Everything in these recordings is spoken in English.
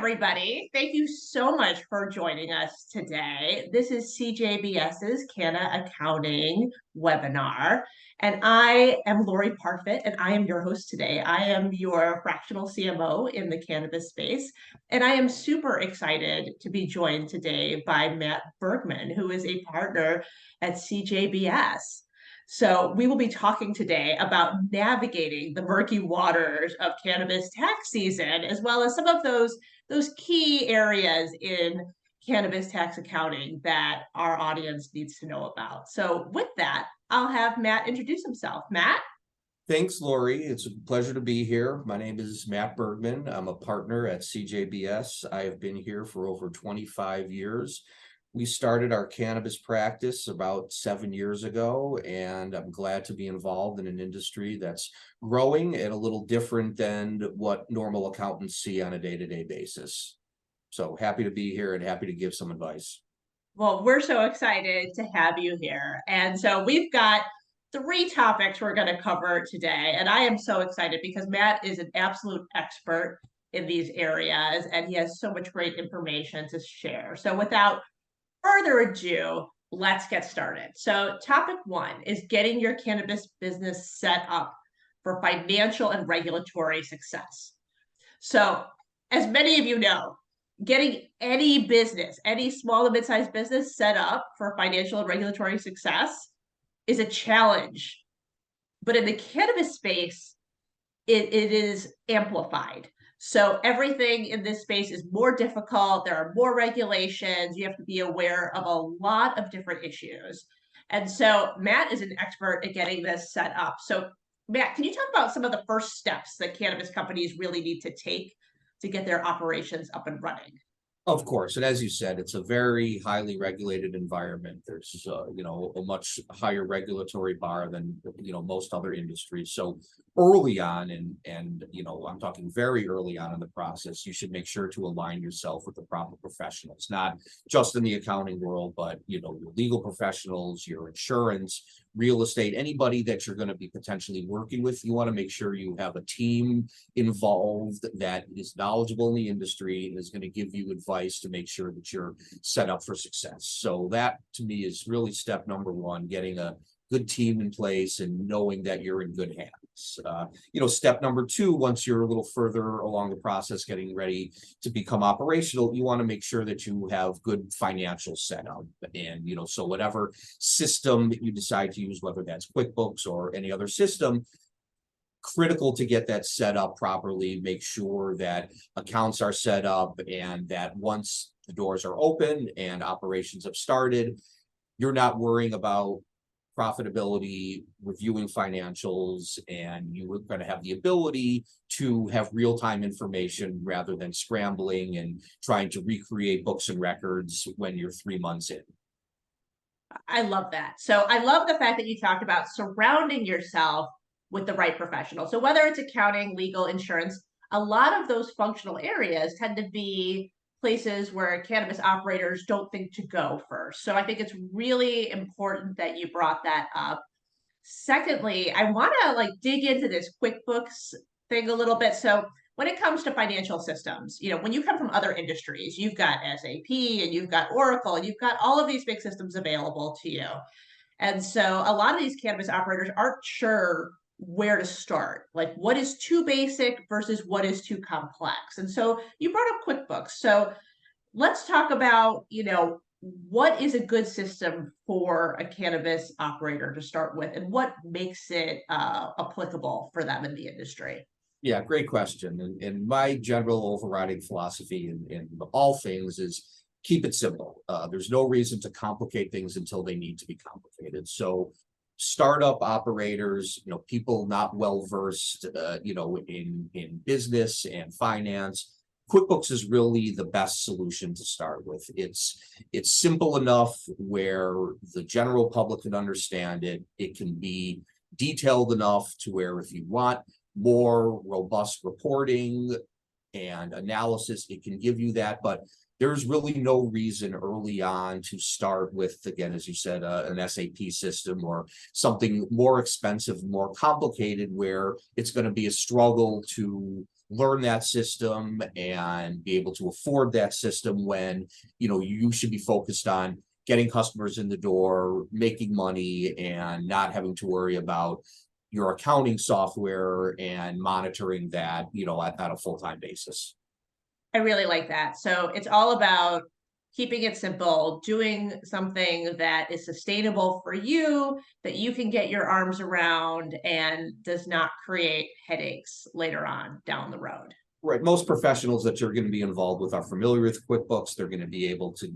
everybody. Thank you so much for joining us today. This is CJBS's Canna Accounting webinar, and I am Laurie Parfitt, and I am your host today. I am your fractional CMO in the cannabis space, and I am super excited to be joined today by Matt Bergman, who is a partner at CJBS. So we will be talking today about navigating the murky waters of cannabis tax season, as well as some of those key areas in cannabis tax accounting that our audience needs to know about. So with that, I'll have Matt introduce himself. Matt? Thanks, Laurie. It's a pleasure to be here. My name is Matt Bergman. I'm a partner at CJBS. I have been here for over 25 years. We started our cannabis practice about 7 years ago, and I'm glad to be involved in an industry that's growing and a little different than what normal accountants see on a day-to-day basis. So happy to be here and happy to give some advice. Well, we're so excited to have you here. And so we've got 3 topics we're going to cover today. And I am so excited because Matt is an absolute expert in these areas and he has so much great information to share. So without further ado, let's get started. So topic 1 is getting your cannabis business set up for financial and regulatory success. So as many of you know, getting any business, any small to mid-sized business set up for financial and regulatory success is a challenge. But in the cannabis space, it is amplified. So everything in this space is more difficult. There are more regulations. You have to be aware of a lot of different issues. And so Matt is an expert at getting this set up. So Matt, can you talk about some of the first steps that cannabis companies really need to take to get their operations up and running? Of course, and as you said, it's a very highly regulated environment. There's, a much higher regulatory bar than, most other industries. So early on, and I'm talking very early on in the process, you should make sure to align yourself with the proper professionals, not just in the accounting world, but, your legal professionals, your insurance, real estate, anybody that you're going to be potentially working with. You want to make sure you have a team involved that is knowledgeable in the industry and is going to give you advice to make sure that you're set up for success. So that to me is really step number 1, getting a good team in place and knowing that you're in good hands. Step number 2, once you're a little further along the process, getting ready to become operational, you want to make sure that you have good financial setup. And, so whatever system that you decide to use, whether that's QuickBooks or any other system, critical to get that set up properly, make sure that accounts are set up and that once the doors are open and operations have started, you're not worrying about profitability, reviewing financials, and you're going to have the ability to have real-time information rather than scrambling and trying to recreate books and records when you're 3 months in. I love that. So I love the fact that you talked about surrounding yourself with the right professional. So whether it's accounting, legal, insurance, a lot of those functional areas tend to be places where cannabis operators don't think to go first. So I think it's really important that you brought that up. Secondly, I want to dig into this QuickBooks thing a little bit. So when it comes to financial systems, when you come from other industries, you've got SAP and you've got Oracle, and you've got all of these big systems available to you. And so a lot of these cannabis operators aren't sure where to start, like what is too basic versus what is too complex. And so you brought up QuickBooks. So let's talk about, what is a good system for a cannabis operator to start with and what makes it applicable for them in the industry? Yeah, great question. And my general overriding philosophy in all things is keep it simple. There's no reason to complicate things until they need to be complicated. So startup operators, people not well versed, in business and finance, QuickBooks is really the best solution to start with. It's simple enough where the general public can understand it. It can be detailed enough to where if you want more robust reporting and analysis, it can give you that. But there's really no reason early on to start with, again, as you said, an SAP system or something more expensive, more complicated, where it's going to be a struggle to learn that system and be able to afford that system, when you should be focused on getting customers in the door, making money, and not having to worry about your accounting software and monitoring that at a full-time basis. I really like that. So it's all about keeping it simple, doing something that is sustainable for you, that you can get your arms around and does not create headaches later on down the road. Right. Most professionals that you're going to be involved with are familiar with QuickBooks. They're going to be able to,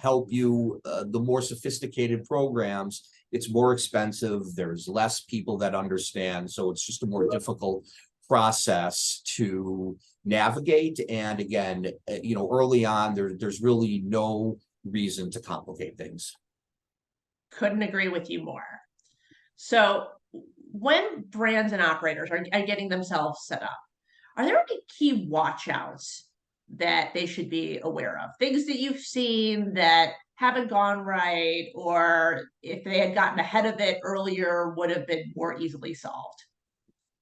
help you. The more sophisticated programs, it's more expensive. There's less people that understand. So it's just a more difficult process to navigate. And again, early on, there's really no reason to complicate things. Couldn't agree with you more. So when brands and operators are getting themselves set up, are there any key watch outs that they should be aware of? Things that you've seen that haven't gone right, or if they had gotten ahead of it earlier, would have been more easily solved?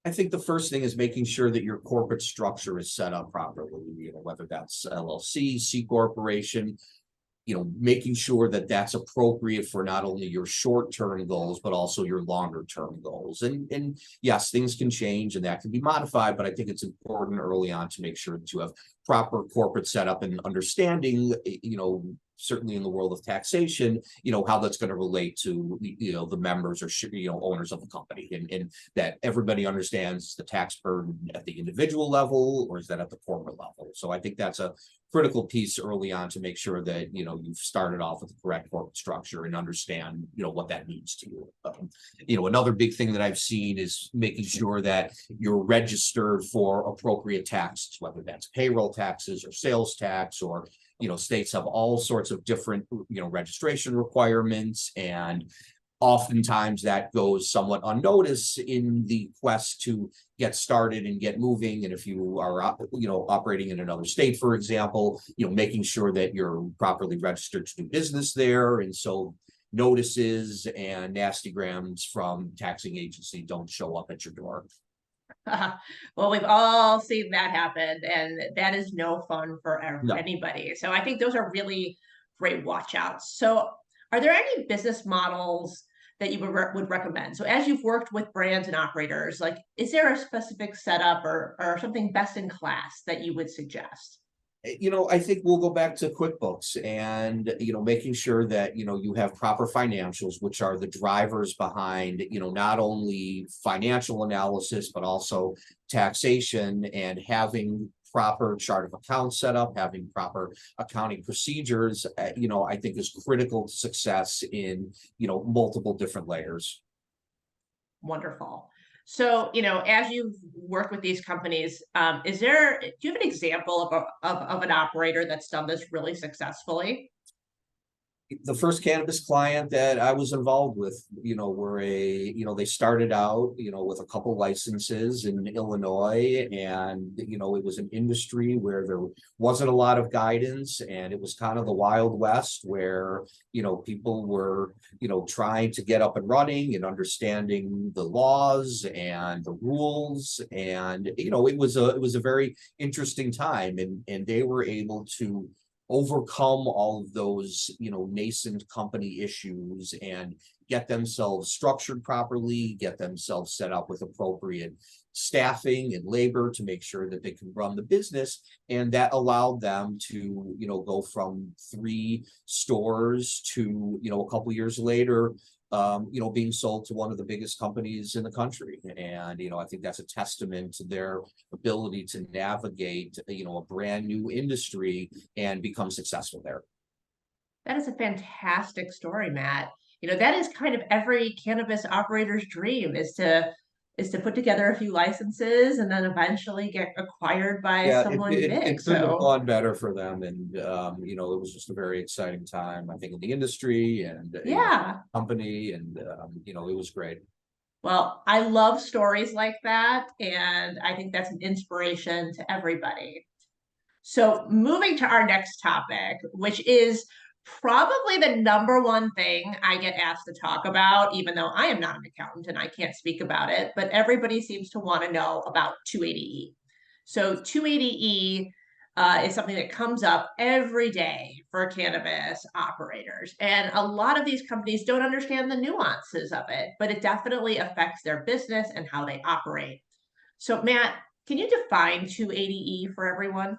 I think the first thing is making sure that your corporate structure is set up properly, whether that's LLC, C corporation, making sure that that's appropriate for not only your short-term goals, but also your longer-term goals. And yes, things can change and that can be modified, but I think it's important early on to make sure that you have proper corporate setup and understanding, certainly in the world of taxation, how that's going to relate to, the members or, owners of the company, and that everybody understands the tax burden at the individual level, or is that at the corporate level? So I think that's a critical piece early on to make sure that, you've started off with the correct corporate structure and understand, what that means to you. Another big thing that I've seen is making sure that you're registered for appropriate taxes, whether that's payroll taxes or sales tax, or states have all sorts of different, registration requirements, and oftentimes that goes somewhat unnoticed in the quest to get started and get moving. And if you are, operating in another state, for example, making sure that you're properly registered to do business there. And so notices and nasty grams from taxing agency don't show up at your door. Well, we've all seen that happen, and that is no fun for No. anybody. So I think those are really great watch outs. So, are there any business models that you would recommend? So, as you've worked with brands and operators, like, is there a specific setup or something best in class that you would suggest? I think we'll go back to QuickBooks and, making sure that, you have proper financials, which are the drivers behind, not only financial analysis, but also taxation, and having proper chart of accounts set up, having proper accounting procedures, I think is critical to success in, multiple different layers. Wonderful. So, as you work with these companies, do you have an example of an operator that's done this really successfully? The first cannabis client that I was involved with, they started out, with a couple licenses in Illinois, and, it was an industry where there wasn't a lot of guidance, and it was kind of the Wild West where, people were, trying to get up and running and understanding the laws and the rules. And, it was a very interesting time, and they were able to overcome all of those, nascent company issues and get themselves structured properly, get themselves set up with appropriate staffing and labor to make sure that they can run the business. And that allowed them to, go from 3 stores to, a couple years later, being sold to one of the biggest companies in the country. And, I think that's a testament to their ability to navigate, a brand new industry and become successful there. That is a fantastic story, Matt. That is kind of every cannabis operator's dream, is to put together a few licenses and then eventually get acquired by Yeah, someone it big. couldn't have So, gone better for them. And, it was just a very exciting time, I think, in the industry and, yeah. company. And, it was great. Well, I love stories like that, and I think that's an inspiration to everybody. So moving to our next topic, which is probably the number one thing I get asked to talk about, even though I am not an accountant and I can't speak about it, but everybody seems to want to know about 280E. So 280E is something that comes up every day for cannabis operators. And a lot of these companies don't understand the nuances of it, but it definitely affects their business and how they operate. So Matt, can you define 280E for everyone?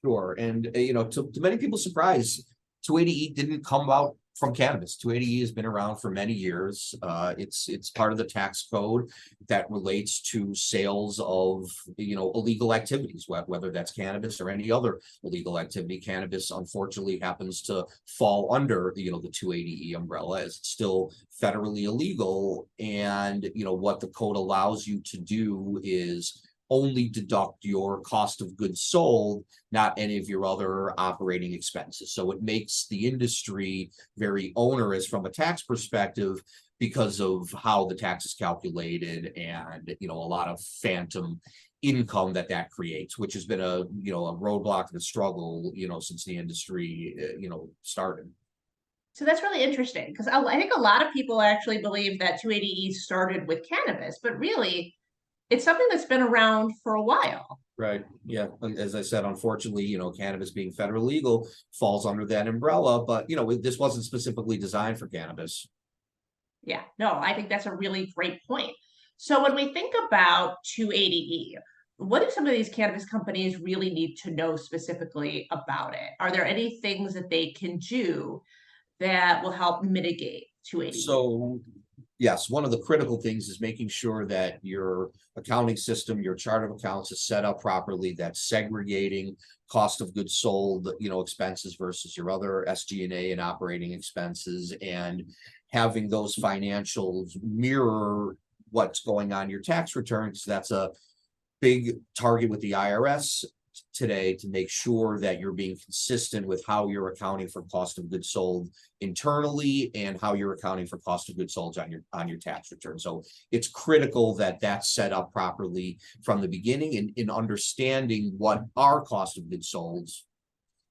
Sure. And, to many people's surprise, 280E didn't come out from cannabis. 280E has been around for many years. It's part of the tax code that relates to sales of, illegal activities, whether that's cannabis or any other illegal activity. Cannabis, unfortunately, happens to fall under, the 280E umbrella, as it's still federally illegal. And, what the code allows you to do is only deduct your cost of goods sold, not any of your other operating expenses. So it makes the industry very onerous from a tax perspective because of how the tax is calculated, and a lot of phantom income that creates, which has been a roadblock and a struggle since the industry started. So that's really interesting because I think a lot of people actually believe that 280E started with cannabis, but really it's something that's been around for a while. Right. Yeah. As I said, unfortunately, cannabis being federal legal falls under that umbrella, but this wasn't specifically designed for cannabis. Yeah, no, I think that's a really great point. So when we think about 280E, what do some of these cannabis companies really need to know specifically about it? Are there any things that they can do that will help mitigate 280E? So, yes, one of the critical things is making sure that your accounting system, your chart of accounts is set up properly, that's segregating cost of goods sold, expenses versus your other SG&A and operating expenses, and having those financials mirror what's going on your tax returns. That's a big target with the IRS today, to make sure that you're being consistent with how you're accounting for cost of goods sold internally and how you're accounting for cost of goods sold on your tax return. So it's critical that that's set up properly from the beginning, and in understanding what our cost of goods sold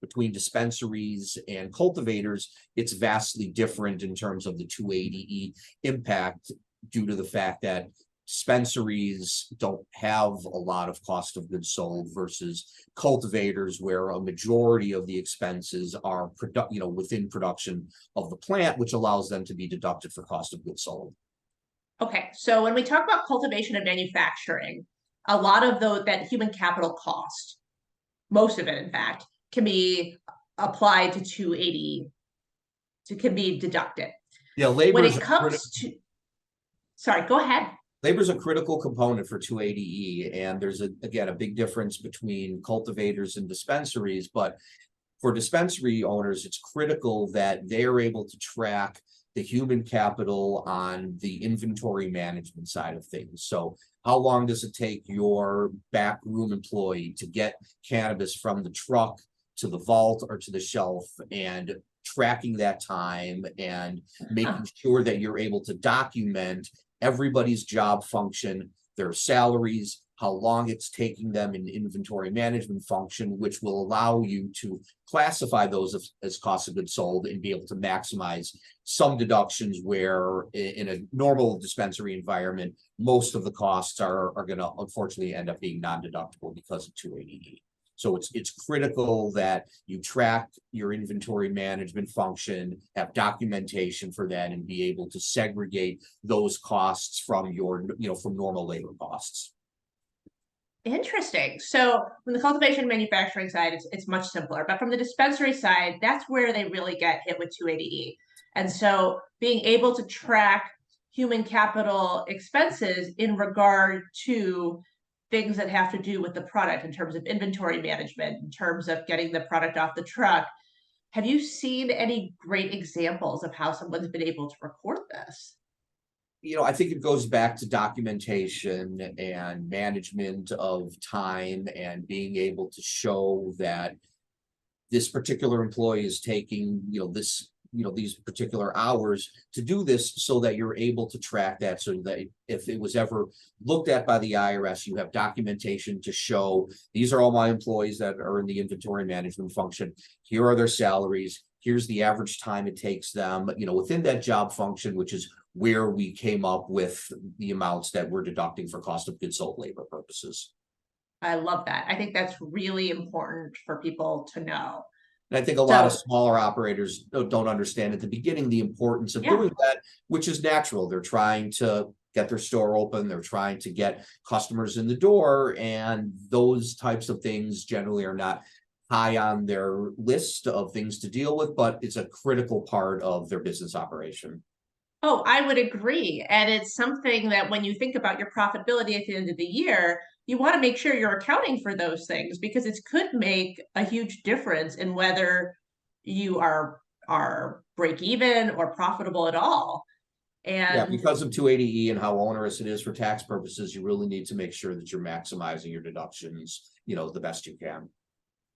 between dispensaries and cultivators. It's vastly different in terms of the 280E impact, due to the fact that dispensaries don't have a lot of cost of goods sold versus cultivators, where a majority of the expenses are within production of the plant, which allows them to be deducted for cost of goods sold. Okay, so when we talk about cultivation and manufacturing, a lot of that human capital cost, most of it, in fact, can be applied to 280, can be deducted. Yeah, When it comes to, sorry, go ahead. labor is a critical component for 280E, and there's again a big difference between cultivators and dispensaries. But for dispensary owners, it's critical that they are able to track the human capital on the inventory management side of things. So how long does it take your back room employee to get cannabis from the truck to the vault or to the shelf, and tracking that time and making sure that you're able to document everybody's job function, their salaries, how long it's taking them in inventory management function, which will allow you to classify those as cost of goods sold and be able to maximize some deductions, where in a normal dispensary environment, most of the costs are going to unfortunately end up being non-deductible because of 280E. So it's critical that you track your inventory management function, have documentation for that, and be able to segregate those costs from from normal labor costs. Interesting. So from the cultivation manufacturing side, it's much simpler. But from the dispensary side, that's where they really get hit with 280E. And so being able to track human capital expenses in regard to things that have to do with the product, in terms of inventory management, in terms of getting the product off the truck. Have you seen any great examples of how someone's been able to record this? I think it goes back to documentation and management of time, and being able to show that this particular employee is taking, this these particular hours to do this, so that you're able to track that, so that if it was ever looked at by the IRS, you have documentation to show these are all my employees that are in the inventory management function. Here are their salaries. Here's the average time it takes them, within that job function, which is where we came up with the amounts that we're deducting for cost of goods sold labor purposes. I love that. I think that's really important for people to know. And I think a lot of So, smaller operators don't understand at the beginning the importance of yeah. doing that, which is natural. They're trying to get their store open, they're trying to get customers in the door, and those types of things generally are not high on their list of things to deal with, but it's a critical part of their business operation. Oh, I would agree. And it's something that when you think about your profitability at the end of the year, you want to make sure you're accounting for those things, because it could make a huge difference in whether you are break even or profitable at all. Yeah, And because of 280E and how onerous it is for tax purposes, you really need to make sure that you're maximizing your deductions, the best you can.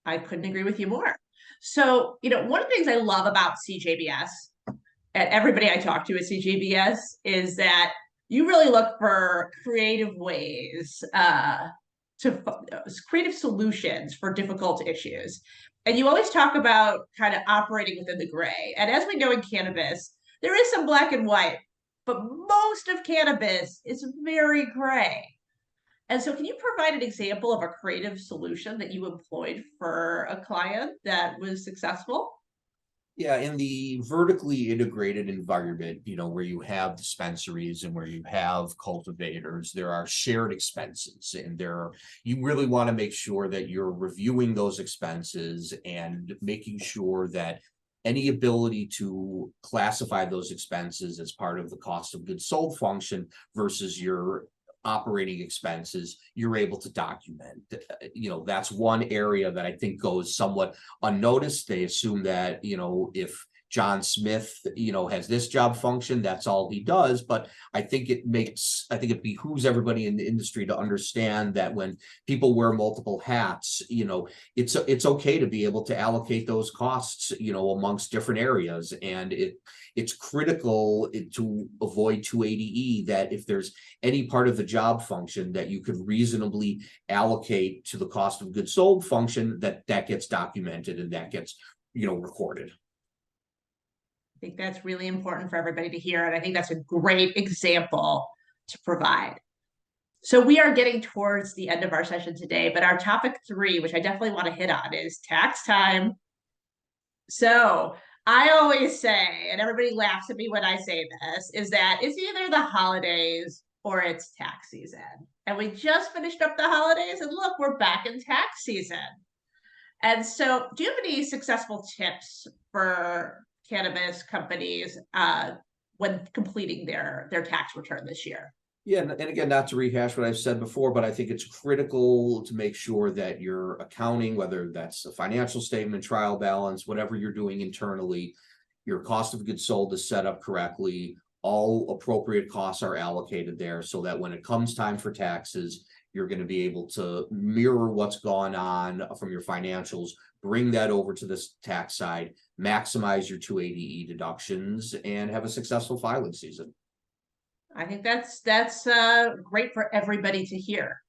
I couldn't agree with you more. So, one of the things I love about CJBS, and everybody I talk to at CJBS, is that you really look for creative ways creative solutions for difficult issues. And you always talk about kind of operating within the gray. And as we know in cannabis, there is some black and white, but most of cannabis is very gray. And so, can you provide an example of a creative solution that you employed for a client that was successful? Yeah, in the vertically integrated environment, where you have dispensaries and where you have cultivators, there are shared expenses, and you really want to make sure that you're reviewing those expenses and making sure that any ability to classify those expenses as part of the cost of goods sold function versus your operating expenses, you're able to document. That's one area that I think goes somewhat unnoticed. They assume that, if John Smith, has this job function, that's all he does. But I think it behooves everybody in the industry to understand that when people wear multiple hats, it's okay to be able to allocate those costs, amongst different areas. And it's critical to avoid 280E, that if there's any part of the job function that you could reasonably allocate to the cost of goods sold function, that gets documented and that gets, recorded. I think that's really important for everybody to hear. And I think that's a great example to provide. So we are getting towards the end of our session today, but our topic 3, which I definitely want to hit on, is tax time. So I always say, and everybody laughs at me when I say this, is that it's either the holidays or it's tax season. And we just finished up the holidays, and look, we're back in tax season. And so, do you have any successful tips for cannabis companies when completing their tax return this year? Yeah, and again, not to rehash what I've said before, but I think it's critical to make sure that your accounting, whether that's a financial statement, trial balance, whatever you're doing internally, your cost of goods sold is set up correctly. All appropriate costs are allocated there, so that when it comes time for taxes, you're going to be able to mirror what's gone on from your financials, bring that over to this tax side, maximize your 280E deductions, and have a successful filing season. I think that's great for everybody to hear.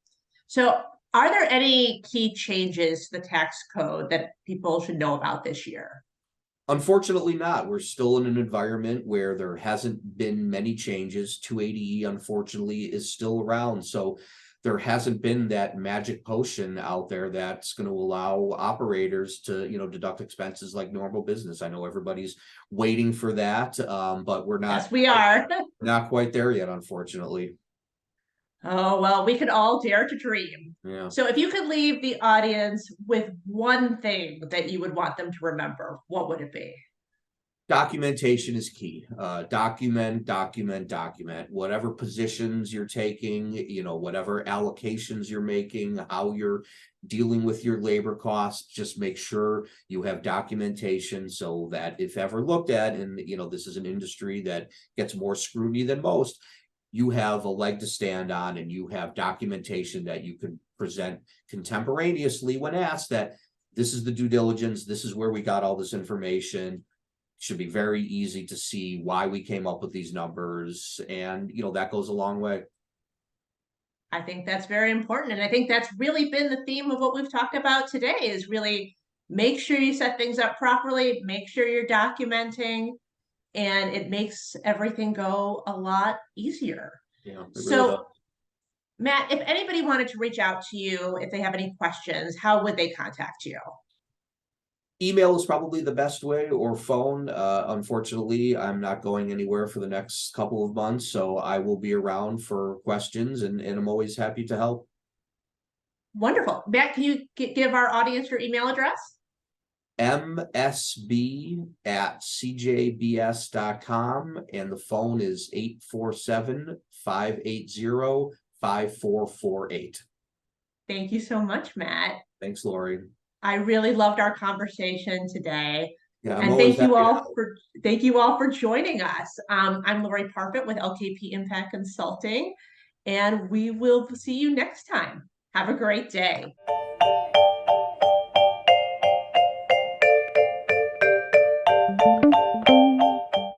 So, are there any key changes to the tax code that people should know about this year? Unfortunately not. We're still in an environment where there hasn't been many changes. 280E, unfortunately, is still around. So there hasn't been that magic potion out there that's going to allow operators to, deduct expenses like normal business. I know everybody's waiting for that, but we're not. Yes, we are. Not quite there yet, unfortunately. Oh, well, we can all dare to dream. Yeah. So, if you could leave the audience with one thing that you would want them to remember, what would it be? Documentation is key. Document. Whatever positions you're taking, whatever allocations you're making, how you're dealing with your labor costs, just make sure you have documentation, so that if ever looked at, and this is an industry that gets more scrutiny than most, you have a leg to stand on, and you have documentation that you can present contemporaneously when asked, that this is the due diligence, this is where we got all this information. should be very easy to see why we came up with these numbers, and that goes a long way. I think that's very important. And I think that's really been the theme of what we've talked about today, is really make sure you set things up properly, make sure you're documenting, and it makes everything go a lot easier. Yeah, So, Matt, if anybody wanted to reach out to you, if they have any questions, how would they contact you? Email is probably the best way, or phone. Unfortunately, I'm not going anywhere for the next couple of months, so I will be around for questions, and I'm always happy to help. Wonderful. Matt, can you give our audience your email address? msb@cjbs.com, and the phone is 847-580-5448. Thank you so much, Matt. Thanks, Laurie. I really loved our conversation today. Yeah, I'm And always thank you happy to all help. for joining us. I'm Laurie Parfitt with LKP Impact Consulting, and we will see you next time. Have a great day.